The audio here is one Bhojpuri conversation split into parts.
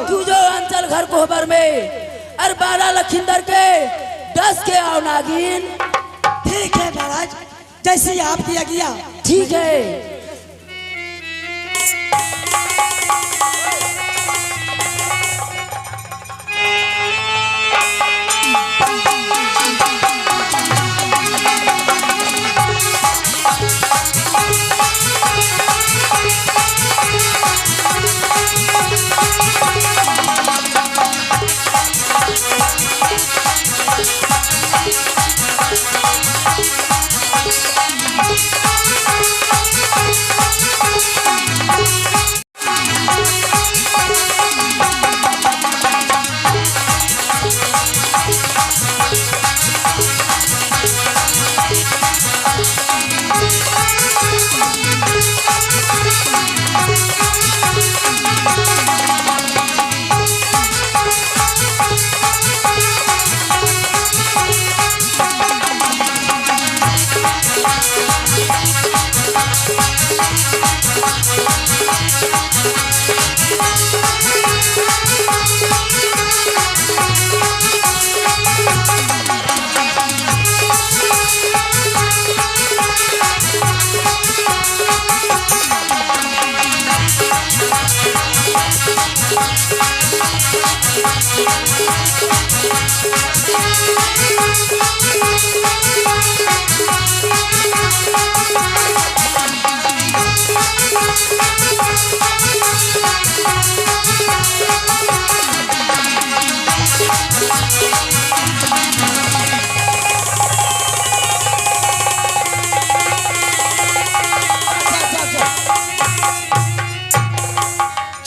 तू जो अंचल घर कोहबर में और 12 लखींदर के 10 के आओ नागिन। ठीक है महाराज, जैसी आपकी आज्ञा। ठीक है।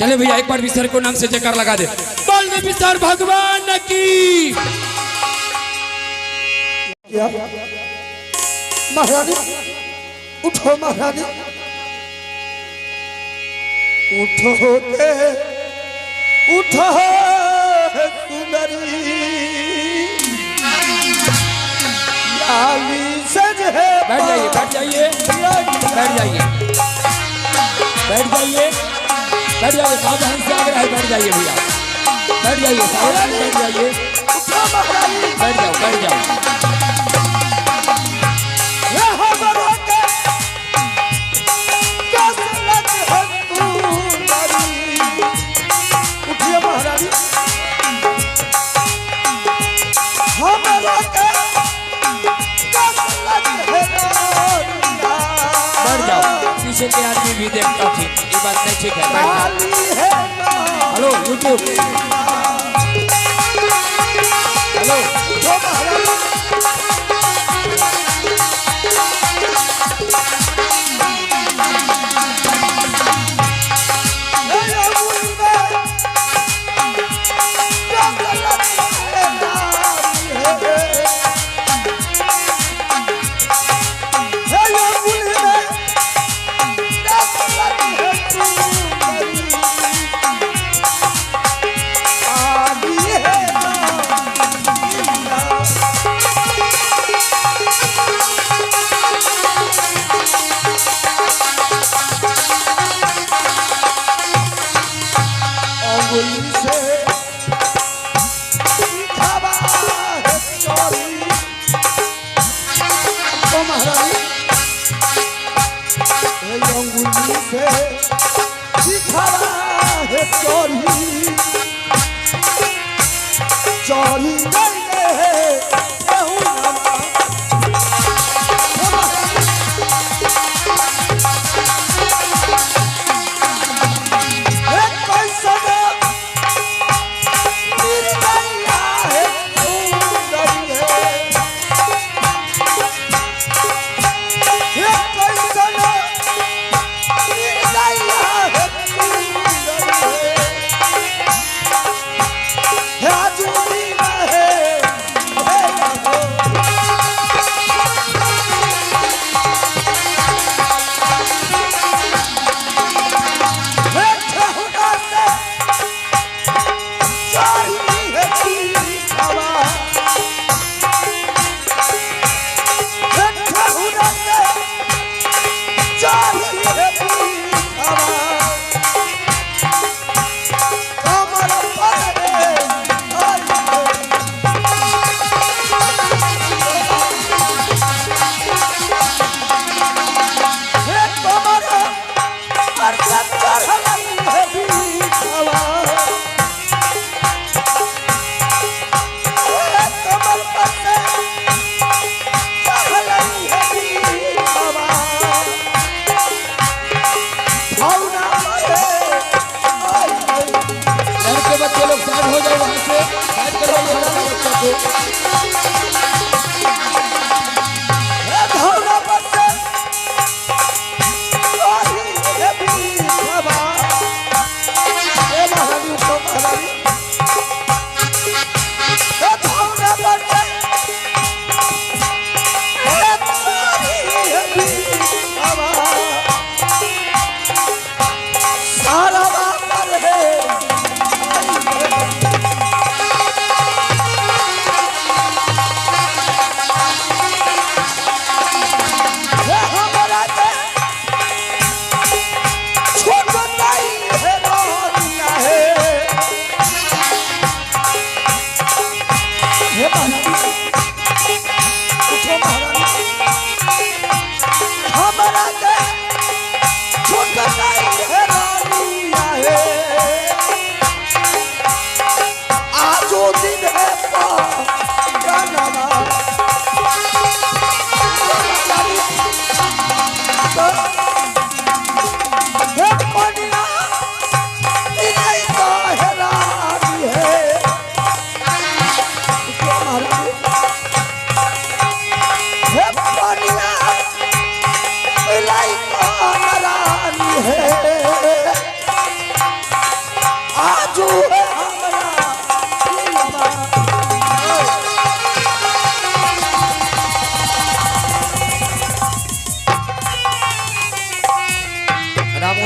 चले भैया एक बार विसर को नाम से जयकार लगा दे। बोल दे विसर भगवान की। महारानी उठो, महारानी उठो के उठो सुंदरी लाली सज है। बैठ जाइए, बैठ जाइए, बैठ जाइए, बैठ जाइए, बैठ जाइए। सावधान से आगे रहे, बैठ जाइए भैया, बैठ जाइए, सावधान बैठ जाइए, बैठ जाओ, बैठ जाओ। उठिए महारानी, बैठ जाओ। पीछे के आदमी भी देखता थी, ये बात नहीं ठीक है, बैठ जाओ। हेलो यूट्यूब, हेलो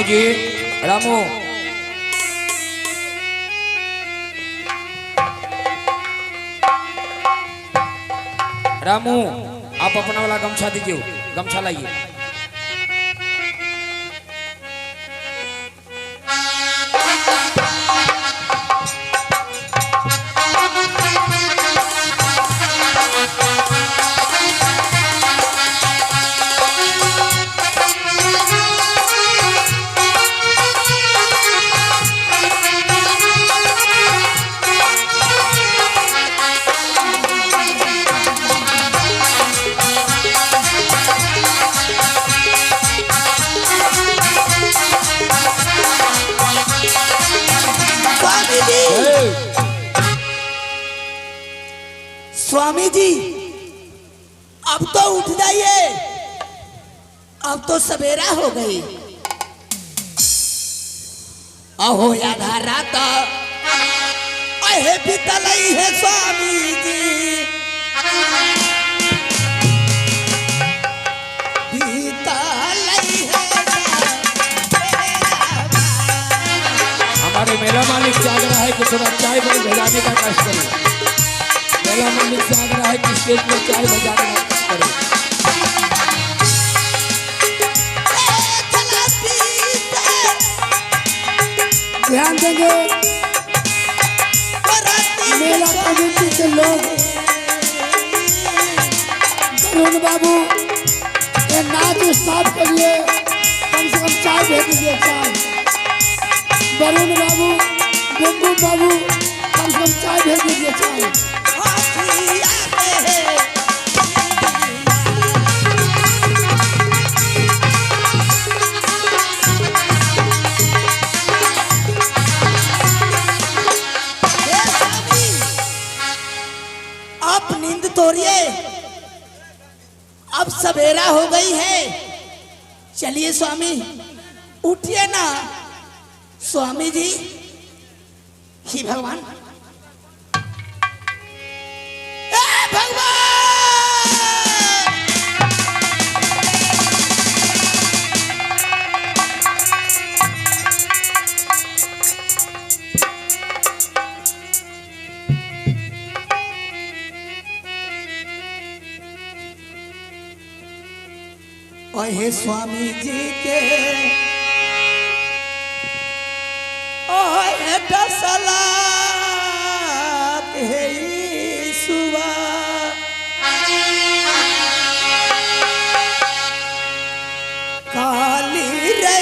जी रामू रामू आप अपना वाला गमछा दीजिए गमछा लाइए स्वामी जी, स्वामी जी, अब तो उठ जाइए, अब तो सवेरा हो गई। अहो आधा रात अहे बीतलई है स्वामी जी, बीतलई है। हमारे मेला मालिक से आग्रह है कि थोड़ा चाय बन भेजाने का कष्ट करें मेला मालिक से आग्रह है कि स्टेज पर चाय बजाने का कष्ट करें ध्यान देंगे मेला कमेटी के लोग वरुण बाबू ये नाच स्टाफ के लिए कम से कम चाय भेज दीजिए चाय वरुण बाबू बुम्बू बाबू कम से कम चाय भेज दीजिए चाय आप नींद तोड़िए, अब सवेरा हो गई है। चलिए स्वामी उठिए ना। स्वामी जी, हे भगवान, ए भगवान, ओहे स्वामी जी के ओहे दसला के सुबह काली रे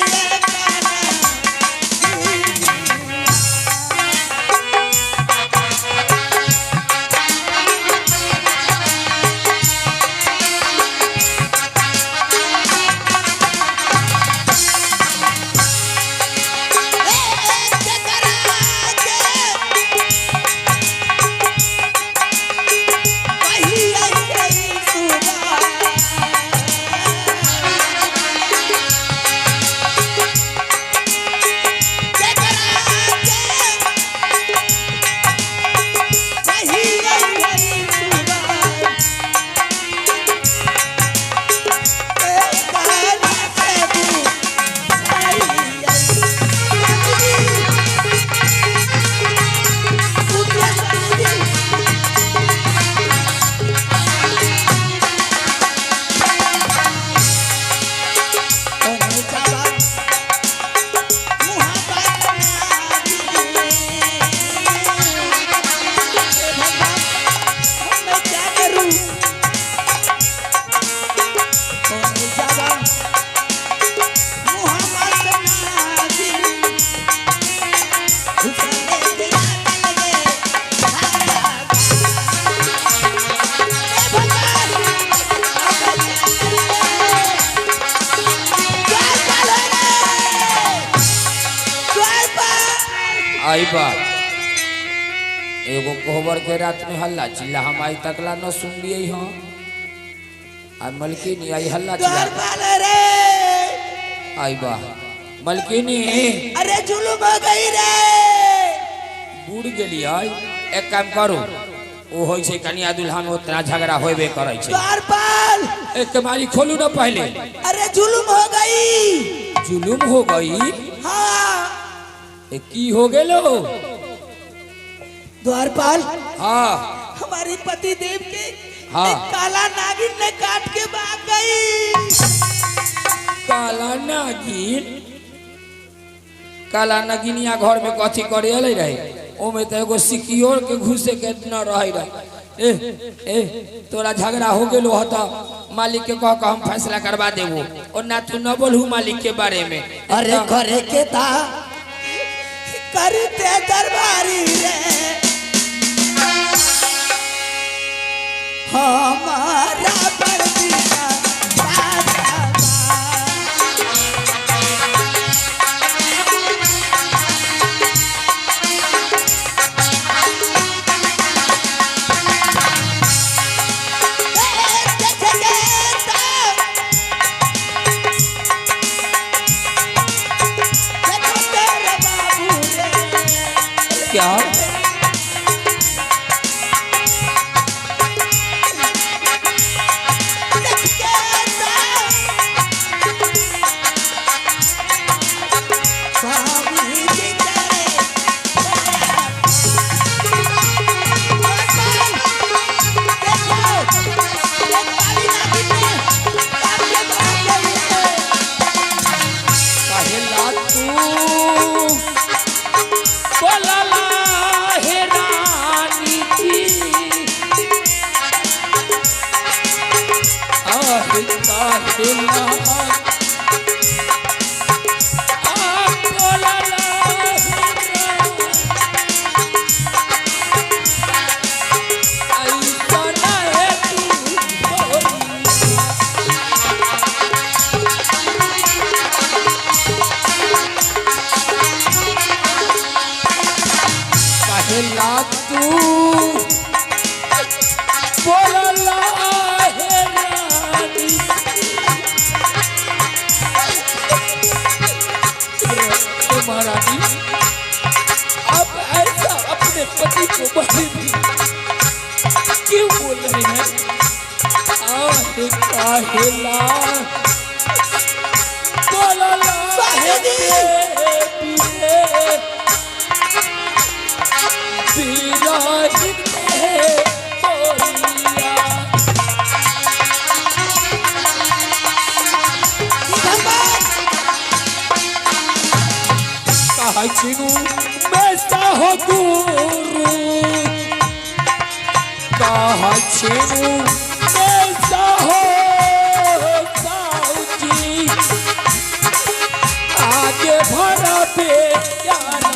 आई बात एगो कोहबर के रात में हल्ला चिल्ला हम आई तकला न सुन लिए हाँ आ मलकिनी आई हल्ला चिल्ला रे आई बा मलकिनी अरे जुलुम हो गई रे बूढ़ गेली आई एक काम करो ओ होई छै कन्या दुल्हन उतना झगड़ा होबे करे छै द्वारपाल एक मारी खोलू न पहले अरे जुलुम हो गई जुलुम हो गई। हाँ ए, की हो गेलो? द्वारपाल, हाँ हमारे पति देव के हाँ। एक काला नागिन ने काट के भाग गई। काला नागिन, काला नागिनिया घर में कथी करे अले रहे? ओमे तो एगो सिक्योर के घुसे के न रहे रहे। ए तोरा झगड़ा हो गेलो हता, मालिक के कह के हम फैसला करवा देबो, और ना तू न बोलहू मालिक के बारे में। अरे करे के था करते दरबारी रे, हमारा बरदीना राजा क्या महारानी, आप ऐसा अपने पति को बड़े भी क्यों बोल रहे हैं? आहे काहेला बोलला है बिरहित है बोलिया। कहा चिनू मैं साहो गुरु, कहा चिनू मैं साहो साउजी, आगे भरा पे जाना।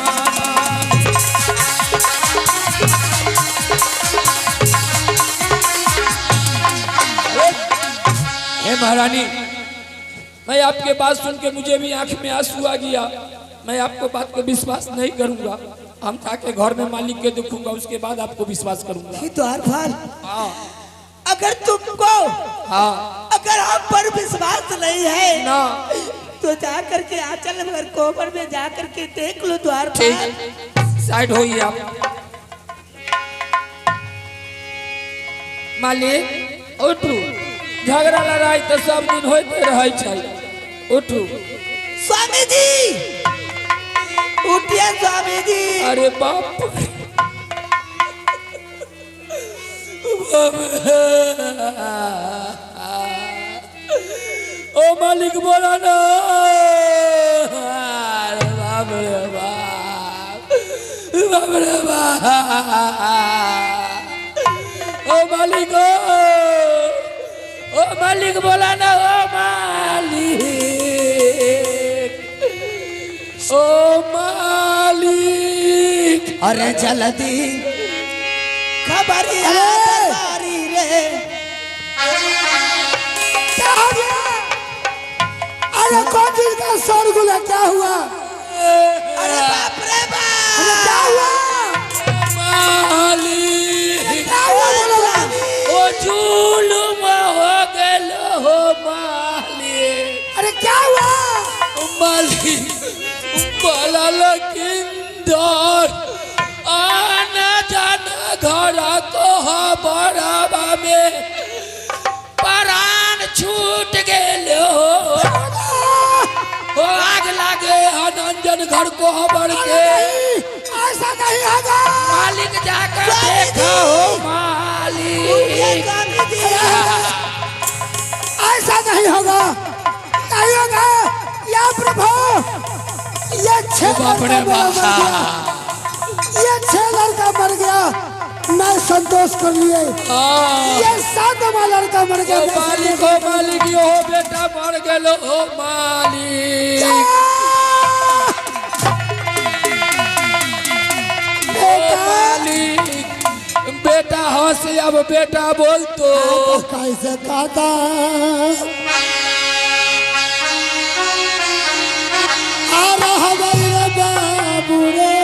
हे महारानी, मैं आपके बात सुन के मुझे भी आंख में आंसू आ गया। मैं आपको बात को विश्वास नहीं करूंगा, हम जाके घर में मालिक के देखूंगा, उसके बाद आपको विश्वास करूंगा। द्वारपाल, हाँ अगर तुमको हाँ अगर आप पर विश्वास नहीं है ना, तो जा करके आंचल मगर कोबर में जा करके देख लो द्वारपाल। ठीक साइड होइए आप। मालिक उठू, झगड़ा लड़ाई तो सब दिन होते रहे छै, उठू। स्वामी जी उठिए स्वामी जी। अरे बाप रे। ओ मालिक बोला ना। अरे बाप रे बाप, बाप रे बाप। ओ मालिक, ओ मालिक बोला ना, ओ मालिक, ओ मालिक। अरे जल्दी खबरिया दरबारी रे। क्या हो गया? अरे कौन चीज का शोरगुल, क्या हुआ? अरे बाप रे बाप, अरे क्या हुआ? मालिक, क्या हुआ बोलो ना? ओ जुलुम हो गेलो हो मालिक। अरे क्या हुआ? मालिक बोला लकिंदर आना जाना घर को बड़ाबा में प्राण छूट गेलो हो घर को बढ़ के ऐसा नहीं होगा। मालिक जाकर देखा हो मालिक। ऐसा नहीं होगा, नहीं होगा। या प्रभु, ये 6 बापरे बाबा, ये 6 लड़का मर गया, मैं संतोष कर लिए। ये 7वां लड़का मर गया। मालिक हो मालिक, यो हो बेटा मर गेलो हो मालिक। मालिक बेटा हंस, अब बेटा बोल तो कैसे कहता आ रहा बाबू रे,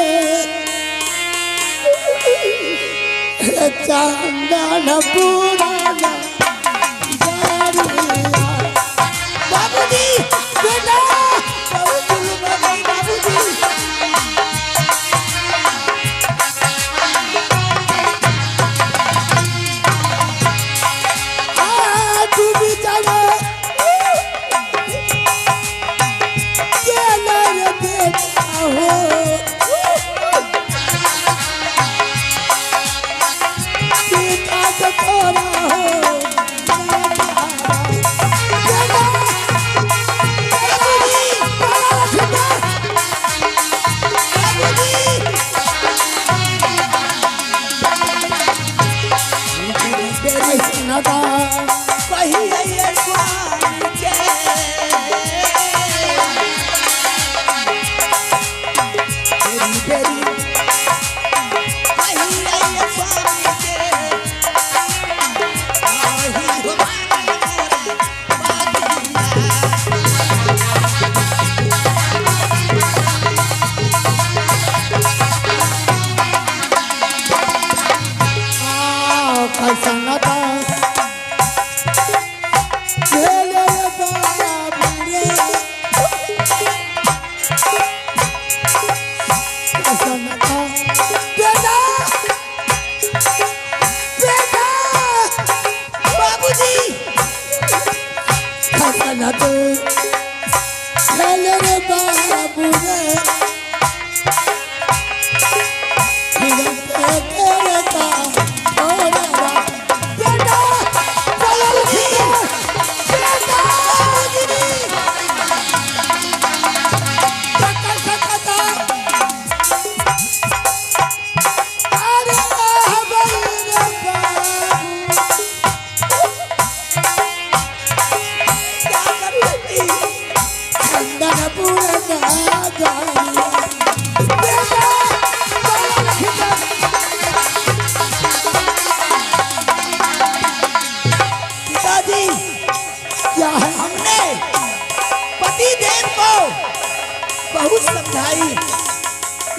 चंदन पुराना बाबूजी बेटा, बाबूजी तू भी जाना ये मेरे बेटा हो,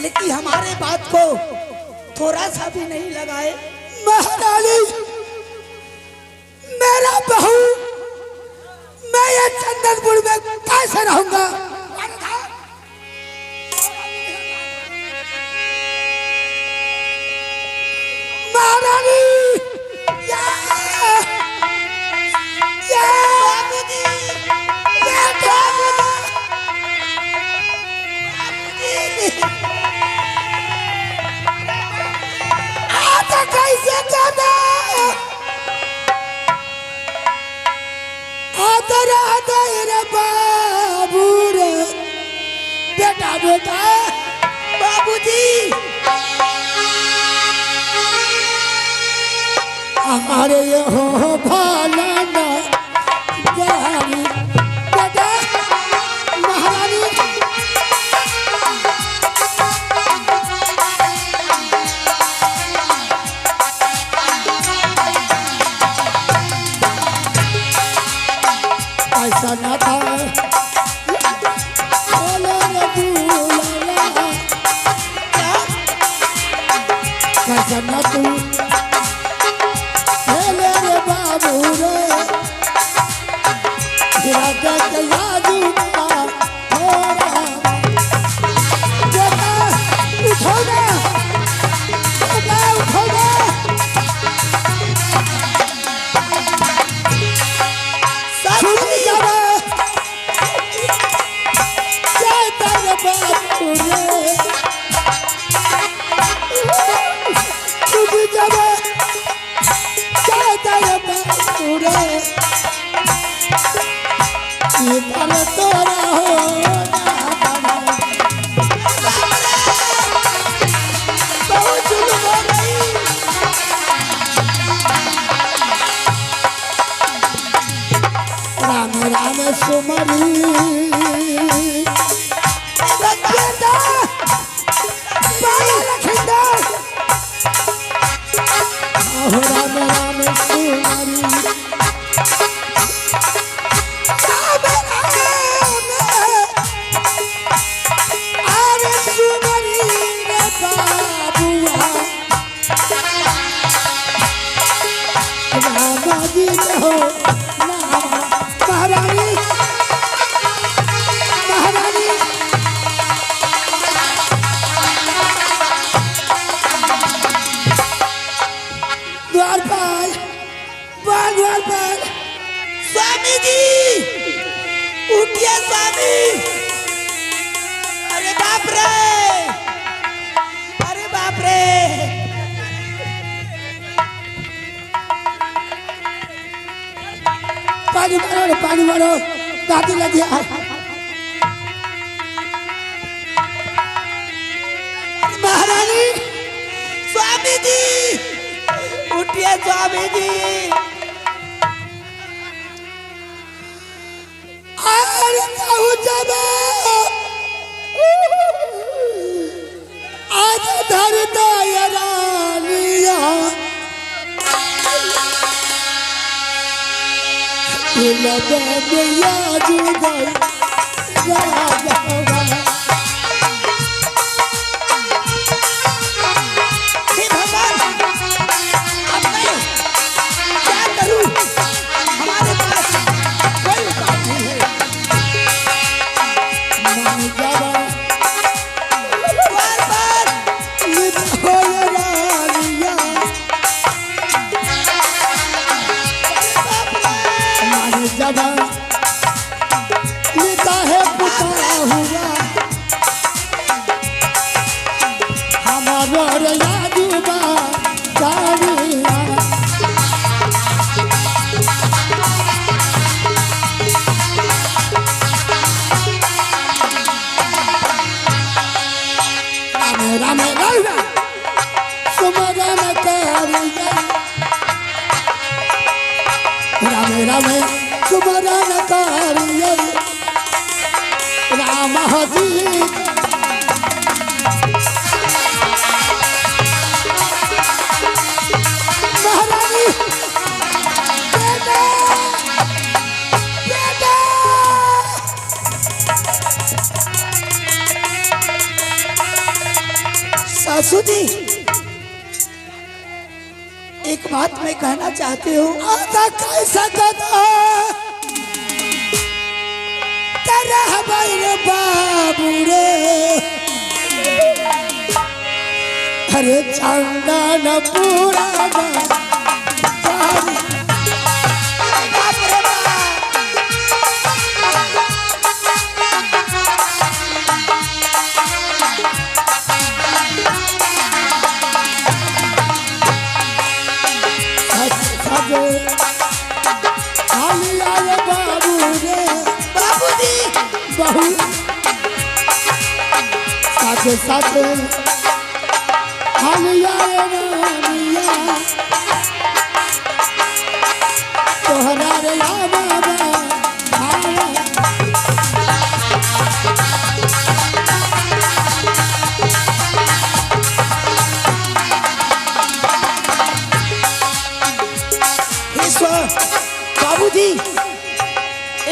लेकिन हमारे बात को थोड़ा सा भी नहीं लगाए। महारानी, मेरा बहू, मैं ये चंदनपुर में कैसे रहूंगा? महारानी, कैसे जाना? आदर आदर बाबू रे, बेटा बेटा बाबूजी, हमारे ये हो भाला ना जानी बेटा। महारानी, ऐसा ना था कैसा ना तू मेरे बाबू रे, रे ये कर तोरा हो बहुत जुल्म हो गई। राम राम सुमरी राम राम सुमरी अरे सुमरी रे बाबुआ राम जी हो महारानी महारानी द्वारपाल द्वारपाल स्वामी जी उठिए स्वामी। अरे बाप रे, अरे बाप रे। पानी मारो दादी लगी है। महारानी स्वामी जी उठिए स्वामी जी। अरे कहूँ जब आज धरता रानिया लगा जुगाई हे भगवान, अब मैं क्या करूं? हमारे पास कोई उपाय नहीं है। द्वार पर जब लेता है पुकारा हुआ हमारा यादुबा जानिया राम राम सुमरन करिया राम राम सुमरन करिया राम हसी महारानी बेटा बेटा सासू जी एक बात मैं कहना चाहती हूँ। आता कैसा कदा तेरा हमारे बाबू रे अरे चंदन पूरा बाप रे बाप। बाबू रे बाबूजी बहु साथे साथे हम रामिया तोहरा रे बाबा ईश्वर बाबूजी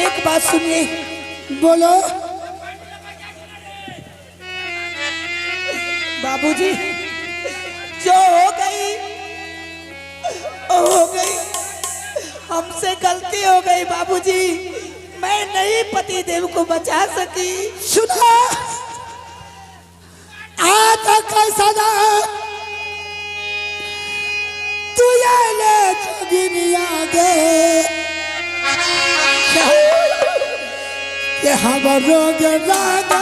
एक बात सुनिए। बोलो बाबूजी जो हो गई हो गई, हमसे गलती हो गई बाबूजी। मैं नहीं पति देव को बचा सकी। सुनो आज कैसा ना तू ये ले दुनिया दे ये हमारों के रागा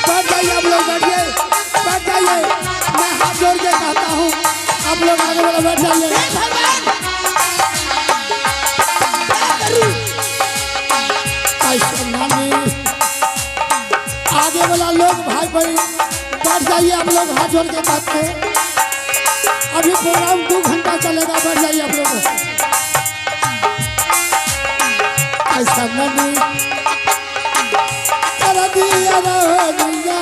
बढ़ जाइए आप लोग, बढ़ जाइए हाथ जोड़ के कहता हूँ आप लोग आगे वाला बैठ जाइए। हे भगवान क्या करूं? ऐसा नानी आगे वाला लोग भाई भाई बैठ जाइए। आप लोग हाथ जोड़ के कहते हैं अभी प्रोग्राम 2 घंटा चलेगा, बैठ जाइए आप लोग। ऐसा नानी कर दिया रहिया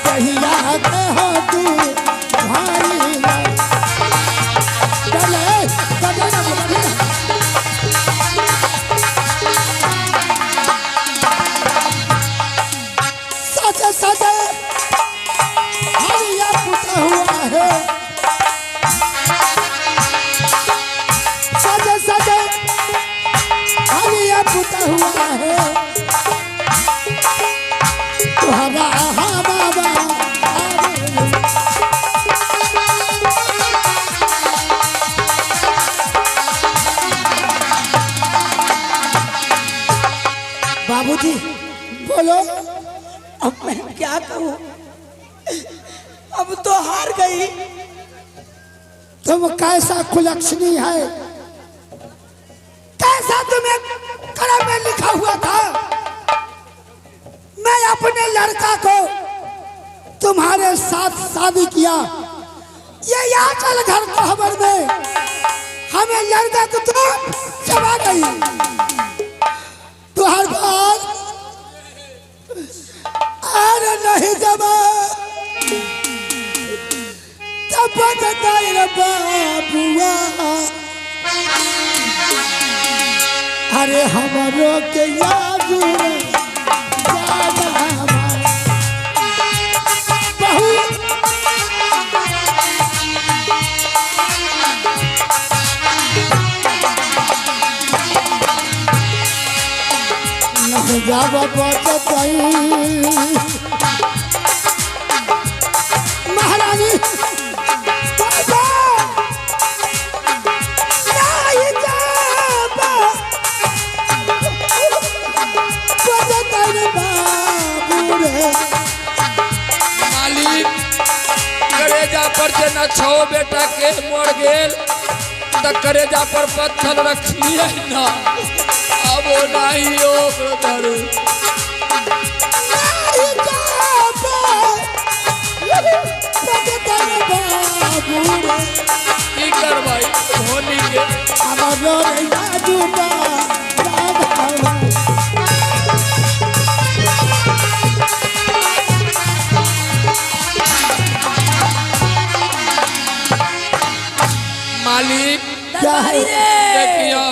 कहिया कहो तू भाई ना चले चले ना बोले। सच सच हरिया पुता हुआ है, सच सच हरिया पुता हुआ है तुम्हारा हाँ बाबा। बाबूजी बोलो अब मैं क्या कहूं? अब तो हार गई। तुम कैसा कुलक्षणी है, कैसा तुम्हें कलम में लिखा हुआ था। मैं अपने लड़का को तुम्हारे साथ शादी किया, ये यहाँ चल घर खबर में हमें लड़का को तो चबा गई। तुहार बात अरे नहीं जबा तब रे बाबुआ। अरे हमारो के याद बहु नहीं जाब बचतई महारानी बाबा नहीं जाब बचतई बाबू रे। मालिक करेजा पर जे न छो बेटा के मर गेल त करेजा पर पत्थर रखिए ना, अब वो नहीं ओकर धरू। नहीं जाब बचतई बाबू रे। की करवाई धोनी के हमारो रे यादू बाबा। मालिक क्या है? देखियो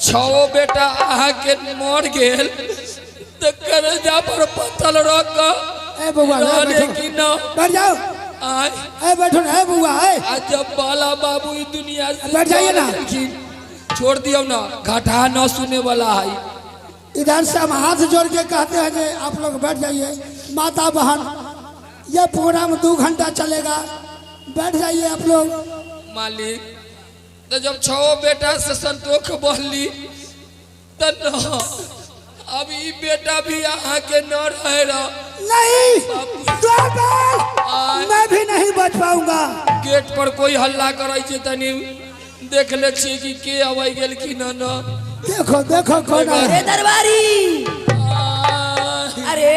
छो बेटा अहाँ के मर गेल त करेजा पर पत्थर रख ए बउआ रहने बैठो की न बैठ जाओ। आय। ए बैठो ना ए बउआ ए आज जब बाला बाबू इस दुनिया से बैठ जाइए ना। छोड़ दियो ना, घाटा न सुने वाला है। इधर से हम हाथ जोड़ के कहते हैं कि आप लोग बैठ जाइए। माता बहन ये प्रोग्राम 2 घंटा चलेगा, बैठ जाइए आप लोग। मालिक तो जब छो बेटा से संतोष बोली तो न अब ई बेटा भी अहाँ के न रहे नहीं आय। मैं भी नहीं बच पाऊंगा। गेट पर कोई हल्ला करे छे तनी देख ले छी कि के आवे गेल कि न न। देखो देखो कौन अरे है। दरबारी आय। अरे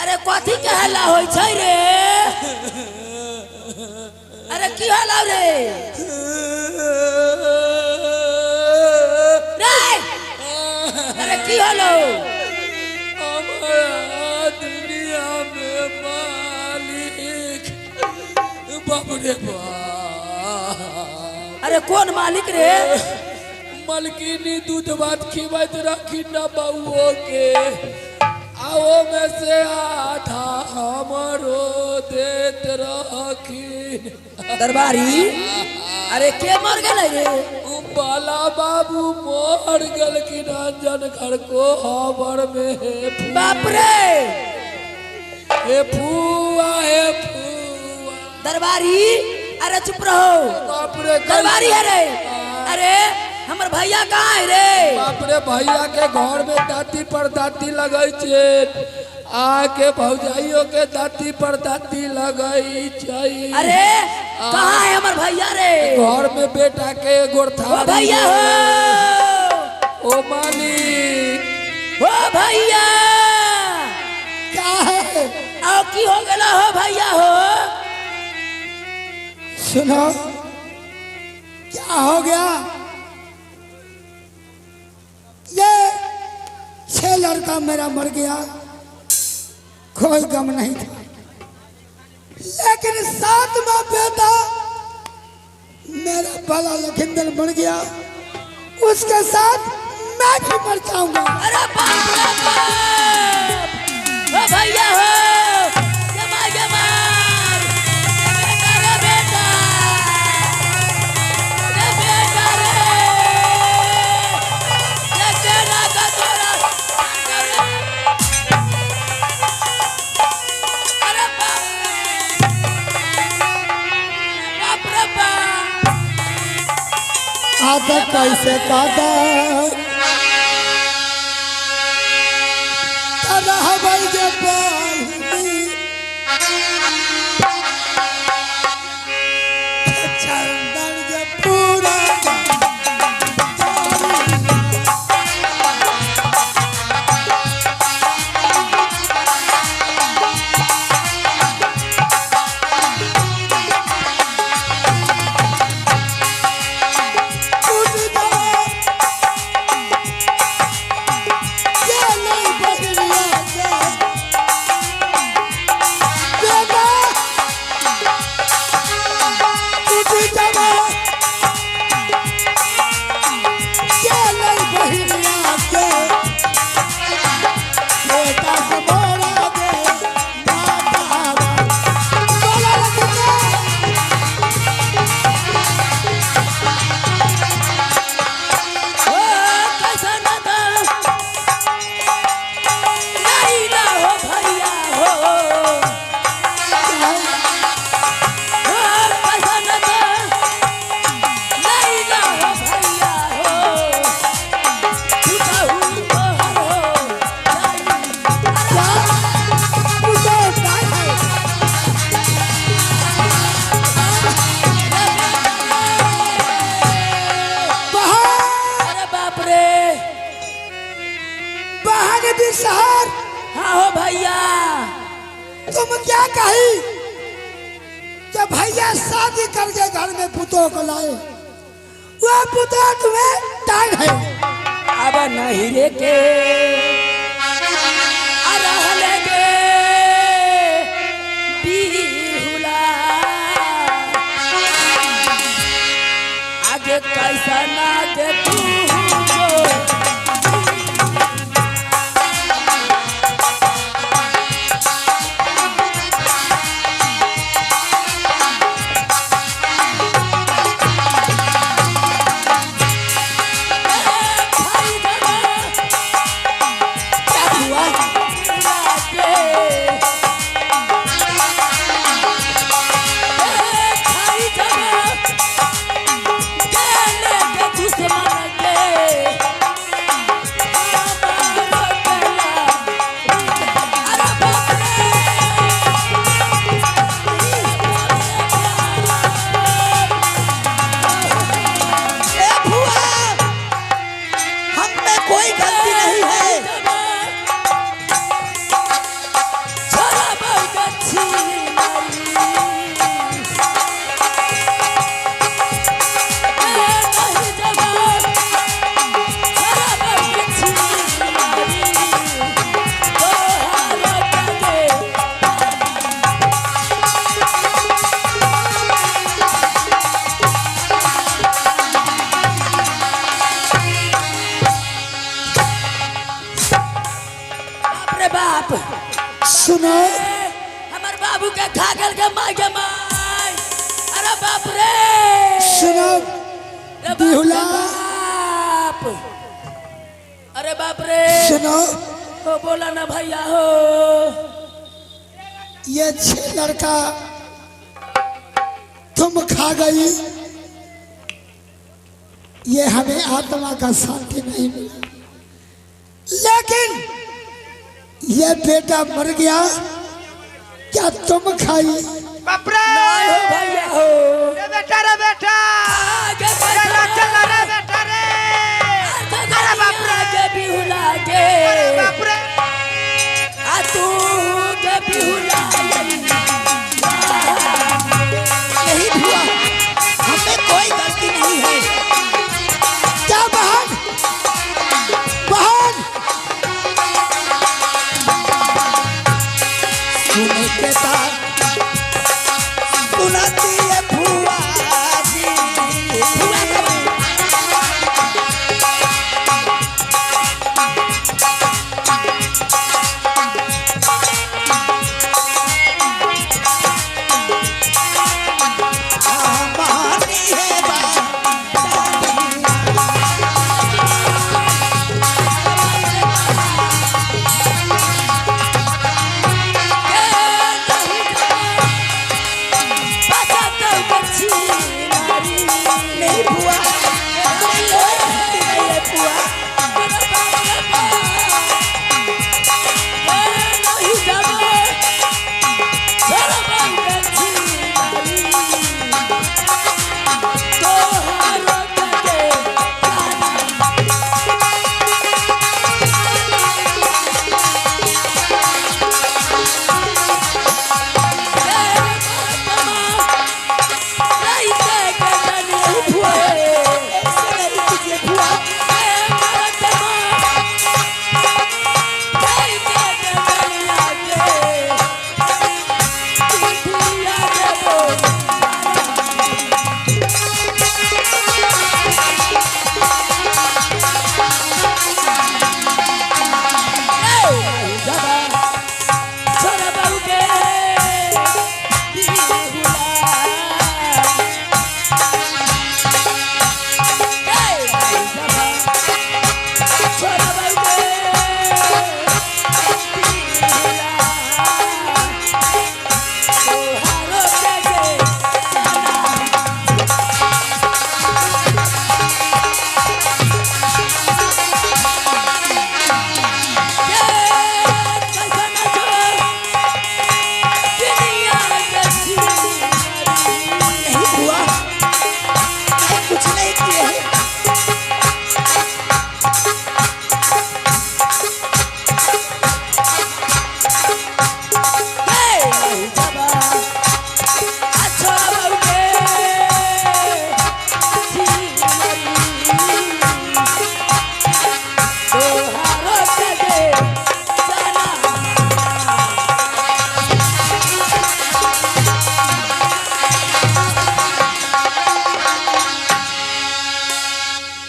अरे कथी के हल्ला होई छै रे? अरे की हल्ला रे? रे अरे की हल्ला? हमारा दुनिया में मालिक बाबू रे बाप। अरे कौन मालिक रे? मलकिनी दूध भात खिबैत रखी न बउओ के, आओ में से आधा हमरो देत रखी। दरबारी अरे के मर गए रे? बाला बाबू मर गल कि रंजन घर को हबर में बाप रे हे फुआ हे फुआ। दरबारी अरे चुप रहो। बाप रे दरबारी है रे? अरे हमर भैया कहाँ है रे? बाप रे भैया के घर में दाती पर दाती लगे छे, आके भौजाइयों के दाती पर दाती लगई चाहिए। अरे कहाँ है हमार भैया रे? घर में बेटा के गोरथा ओ भैया हो, ओ मालिक ओ भैया क्या है? आओ की हो गया हो भैया हो? सुनो, क्या हो गया? ये 6 लड़का मेरा मर गया, कोई गम नहीं था, लेकिन 7वां बेटा मेरा भला लखिंदर बन गया, उसके साथ मैं भी मर जाऊंगा। अरे बाप रे बाप! ओ भैया हो, जमा जमा बेटा रे बेटा, रे बेटा रे, ये तेरा का तोरा, अरे बाप रे बाप! आधा कैसे काटा हवाई के चंदन के पूरा शहर। हाँ हो भैया, तुम क्या कही कि भैया शादी करके घर में पुतों को लाए, वो पुतों तुम्हें टाइम है? अब नहीं रे के रहले गे बिहुला, आगे कैसा ना के तू सुनो, हमार बाबू के खागल के माय के माय। अरे बाप रे, सुनो बिहुला, अरे बाप रे, सुनो, तो बोला ना भैया हो, ये 6 लड़का तुम खा गई, ये हमें आत्मा का शांति नहीं मिला, लेकिन ये बेटा मर गया, क्या तुम खाई? बाप रे नहीं हो भैया हो रे बेटा रे बेटा आगे रे चल रे बेटा रे अरे बाप रे के बिहुला के अरे बाप रे आ तू के बिहुला नहीं हुआ, हमें कोई गलती नहीं है। क्या बहन? बहन सुने के बाद सुनाती है फुआ जी, फुआ जी। मानी है नहीं फुआ, कोई गलती नहीं है फुआ। ऐसे नहीं कीजिए फुआ। नहीं फुआ, मैं कुछ नहीं किए हैं।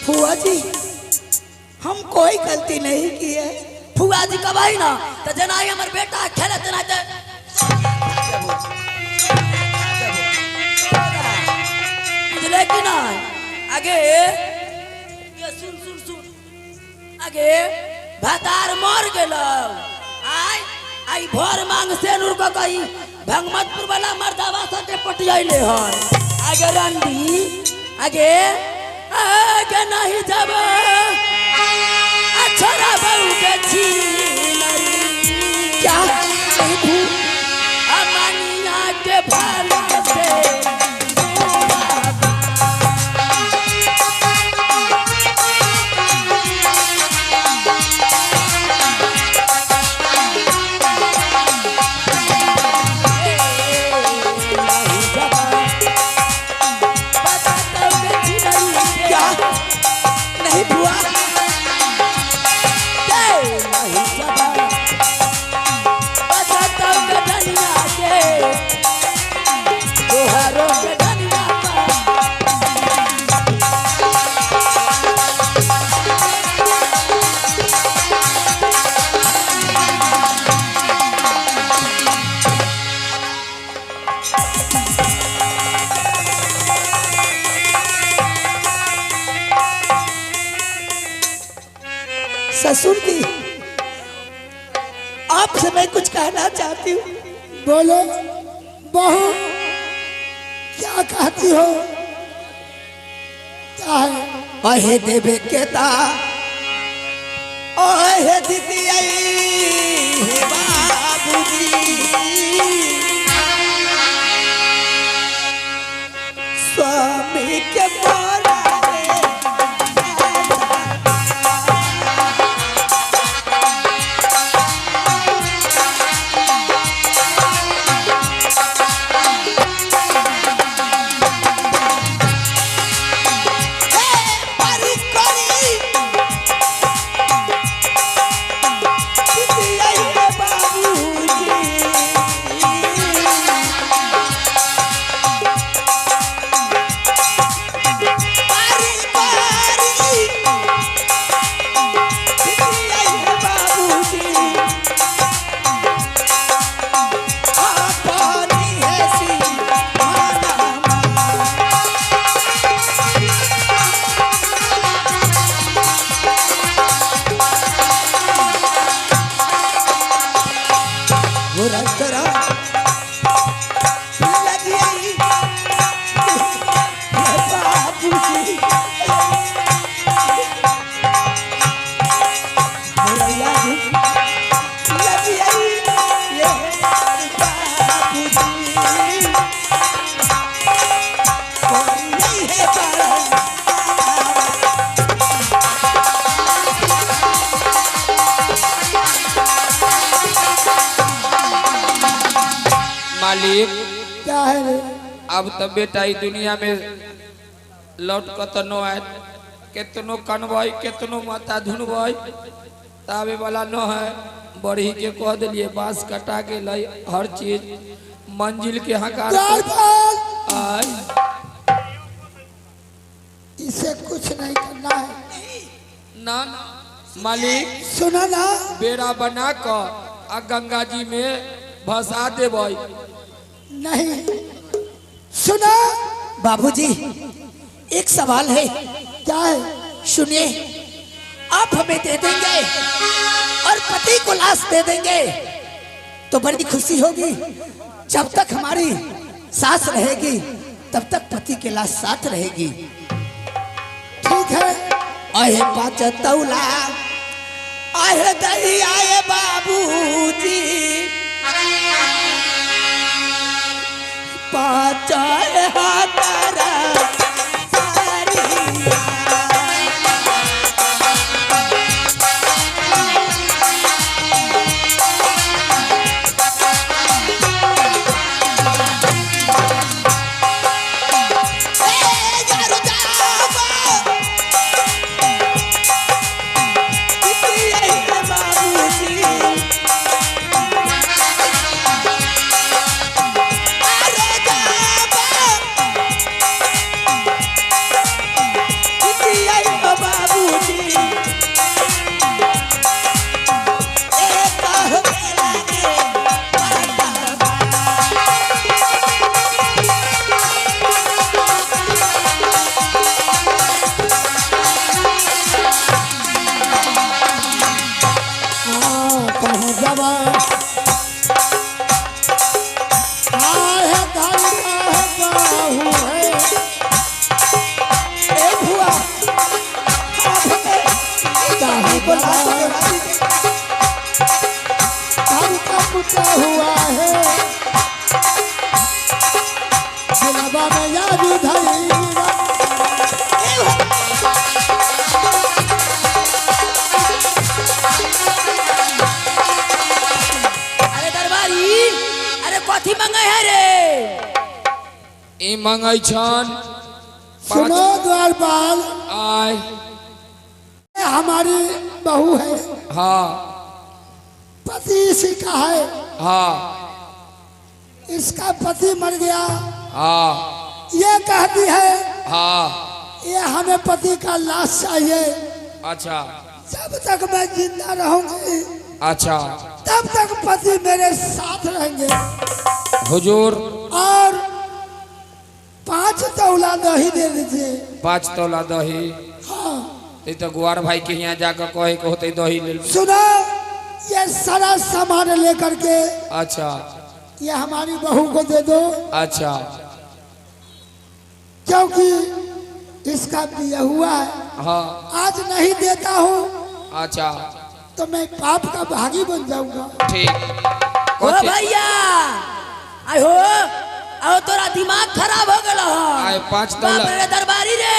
फुआ जी, हम कोई गलती नहीं की है। फुआ जी कब आई ना तो जनाई हमर बेटा खेले तना ते लेकिन आगे ये सुन सुन सुन आगे भातार मर गेलो आई आई भोर मांग से नूर को कही भंगमतपुर वाला मर्दावा सटे पटियाइले हन आगे रंडी आगे आगे नहीं जब छोरा बहू के छीनरी क्या नहीं फुआ, अमनिया के भाला से क्या नहीं फुआ, ससुर जी, आपसे मैं कुछ कहना चाहती हूँ। बोलो बहू, क्या कहती हो? क्या है? अहे देवे केता ओहे दीदी आई हे बाबूजी स्वामी के बोला रे मालिक क्या है रे? अब तो बेटा ई दुनिया में लौट कर तो न आए केतनो कनवाई केतनो माता धुनवाई तावे वाला न है बड़ी के कह दिलिए बांस कटा के लाई हर चीज मंजिल के हकार द्वारपाल, आय इसे कुछ नहीं करना है। ना मालिक सुना ना, बेड़ा बना कर आ गंगा जी में भसा देबई नहीं सुना। बाबूजी एक सवाल है क्या है? सुनिए आप हमें दे देंगे और पति को लाश दे देंगे तो बड़ी खुशी होगी। जब तक हमारी सास रहेगी तब तक पति के लाश साथ रहेगी। ठीक है, आए 5 तौला आए दही आए बाबूजी 5 हाथरा हुआ है दिलवा में याद धरेगा। अरे दरबारी अरे कथी मंगाई है रे? ई मंगई छन सुनो द्वारपाल, आय हमारी बहू है, हाँ पति इसी का है, हाँ इसका पति मर गया, हाँ ये कहती है हाँ ये हमें पति का लाश चाहिए। अच्छा जब तक मैं जिंदा रहूंगी अच्छा तब तक पति मेरे साथ रहेंगे। हुजूर और 5 तौला दही दे दीजिए। 5 तोला दही हाँ ये तो गुआर भाई के यहाँ जाकर कहे के होते दही ले लो। सुनो, ये सारा सामान लेकर के अच्छा ये हमारी बहू को दे दो, अच्छा क्योंकि इसका बिया हुआ है। हाँ आज नहीं देता हूँ अच्छा तो मैं पाप का भागी बन जाऊंगा। ठीक ओ भैया आय हो आओ तोरा दिमाग खराब हो गया आए 5 बाप दौलत रे दरबारी रे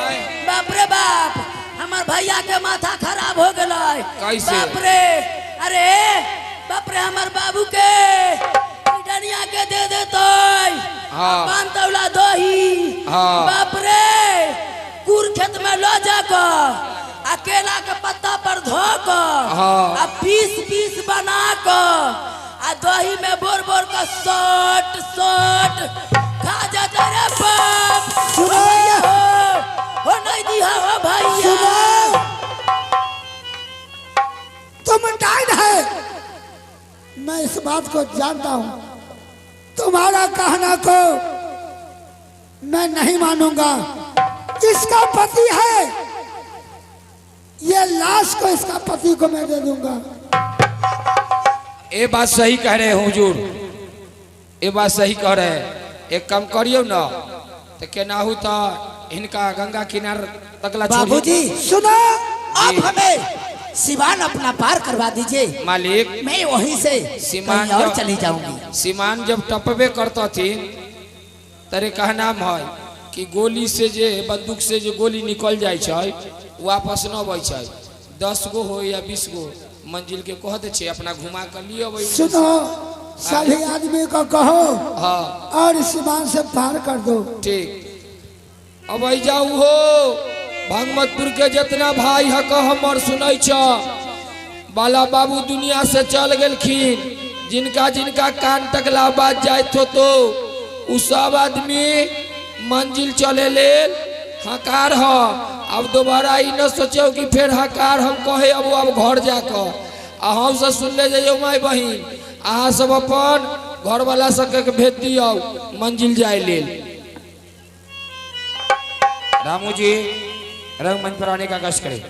आय। बाप रे बाप हमार भैया के माथा खराब हो गया कैसे? बाप रे अरे बाप रे हमार बाबू के डनिया के दे देतो हाँ। 5 तौला दही हाँ। बाप रे कुर खेत में लो जाकर अकेला के पत्ता पर धो कर हाँ। आ पीस बना कर आ दही में बोर का सोट खा जाता रे बाप सुनो। हो नहीं दिया हो भैया सुनो, तुम डाइन है, मैं इस बात को जानता हूं। तुम्हारा कहना को मैं नहीं मानूंगा। इसका पति है, ये लाश को इसका पति को मैं दे दूंगा। ये बात सही कह रहे हैं हुजूर, ये बात सही कह रहे हैं। एक काम करियो ना तो केनाहू तो इनका गंगा किनार तकला बाबूजी सुनो, आप हमें सिवान अपना पार करवा दीजिए मालिक मैं वहीं से सीमान कहीं और जब- चली जाऊंगी। सीमान जब टपबे करता थी तरे कहा नाम है कि गोली से जे बंदूक से जो गोली निकल जाए छै वापस न अबै छै। 10 गो हो या 20 गो मंजिल के कह दे छे अपना घुमा कर लियो भाई। सुनो, सभी आदमी को कहो हाँ और सीमान से पार कर दो। ठीक अब आई जाऊ हो भागमतपुर के जितना भाई है हमर सुनै छ बाला बाबू दुनिया से चल गेलखिन। जिनका जिनका कान तकला बात जात हो तो उ सब आदमी मंजिल चले ले हकार ह। अब दोबारा ई न सोचो कि फिर हकार हम कहे अब घर जाकर अहाँ से सुन ले जाइयो माई बहिन अहाँ सब अपन घर वाला सबके भेज दियो मंजिल जाए ले। रामू जी रंगमंच पर आने का कष्ट करें।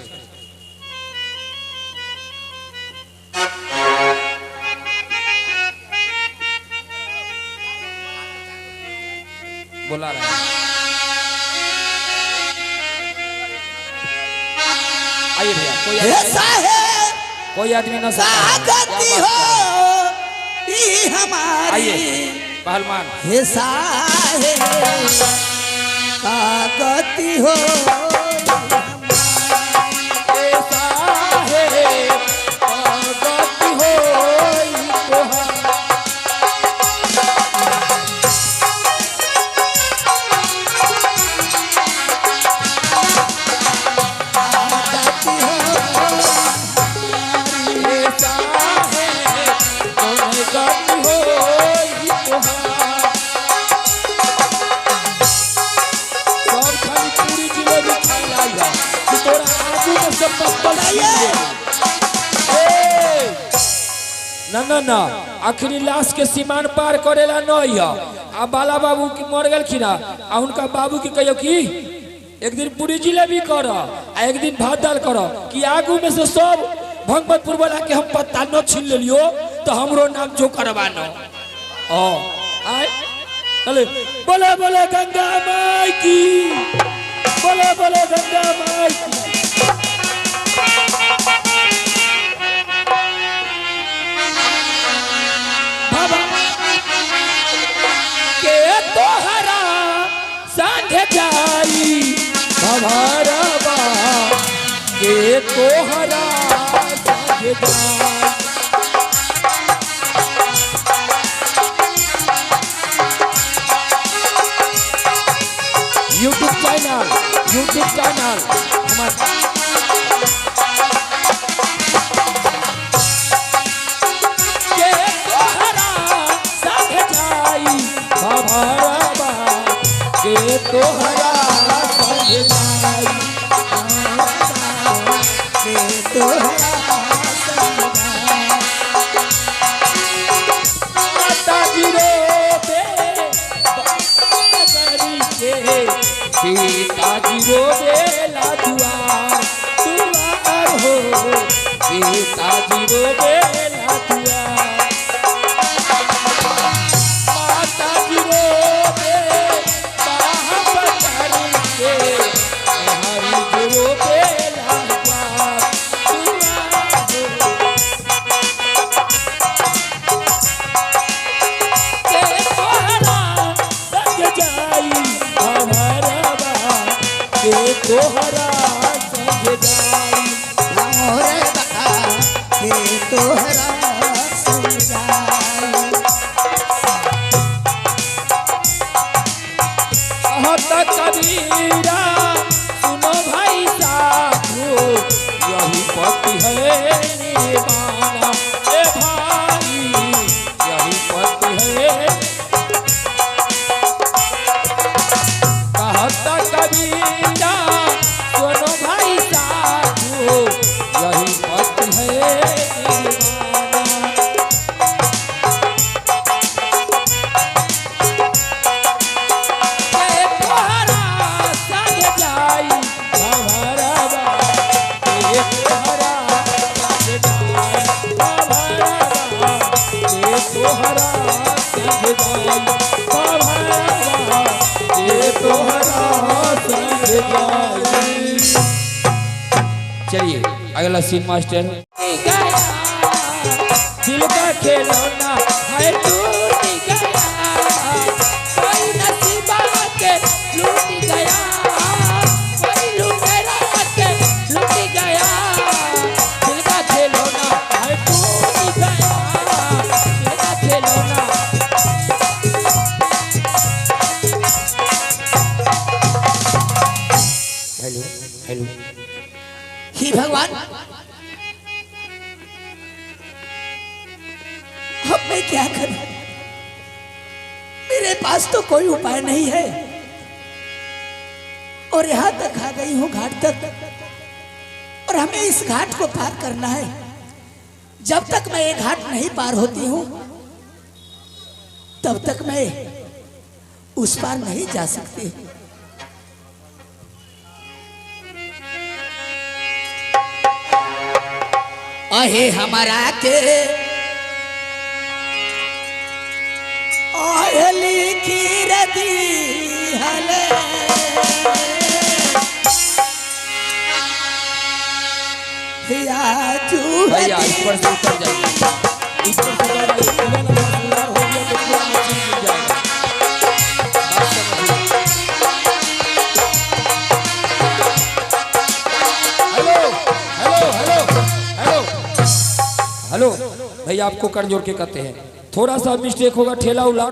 बोला रहा है। आइए भैया कोई आदमी न गति हो ई हमारी आइए पहलवान हे साहे का गति हो ना आखिरी लाश के सीमान पार करेला नहीं है। आ बाला बाबू की मर गलखिन आ उनका बाबू के कहियो कि एक दिन पूरी जिलेबी कर आ एक दिन भात दाल कर कि आगू में से सब भगवतपुर वाला के हम पत्ता न छीन लियो तो हमरो नाम जो करवानो आए चले बोले बोले गंगा माई की बोले बोले गंगा माई की। के तोहरा संग जाई भवरवा के तोहरा संग जाई। यूट्यूब चैनल हमारा के तोहरा संग जाई के तोहरा संग जाई। माता जी रो दे बकरी के सीता जी रो दे लाजुआर दुआर हो सीता जी रो दे लाजुआर। तोहरा संग जाई मोरे बा के तोहरा संग जाई। कहत कबीरा सुनो भाई साधु यही पति है निभाना ए भाई यही पति है। कहत कबीरा सुनो भाई साधु यही पति है निभाना। के तोहरा संग जाई भवरवा के तोहरा संग जाई भवरवा के तोहरा संग जाई भवरवा के तोहरा संग जाई। चलिए अगला सीन मास्टर। गया दिल का खिलौना है टूट गया कोई नसीबा के लूट गया कोई लुटेरा के लूट गया दिल का खिलौना है टूट गया दिल का खिलौना। हेलो हेलो ही भगवान, अब मैं क्या करूं? मेरे पास तो कोई उपाय नहीं है और यहां तक आ गई हूं घाट तक और हमें इस घाट को पार करना है। जब तक मैं ये घाट नहीं पार होती हूं तब तक मैं उस पार नहीं जा सकती। अहे हमारा के आयली की रदी हले या तू भैया इस पर से उतर जाइए इस पर से उतर जाइए पूरा नंबर पूरा हो गया तो पूरा मशीन मिल जाएगा। बात समझिए। Hello hello hello hello hello भैया आपको कर जोड़ के कहते हैं थोड़ा सा मिस्टेक होगा ठेला उला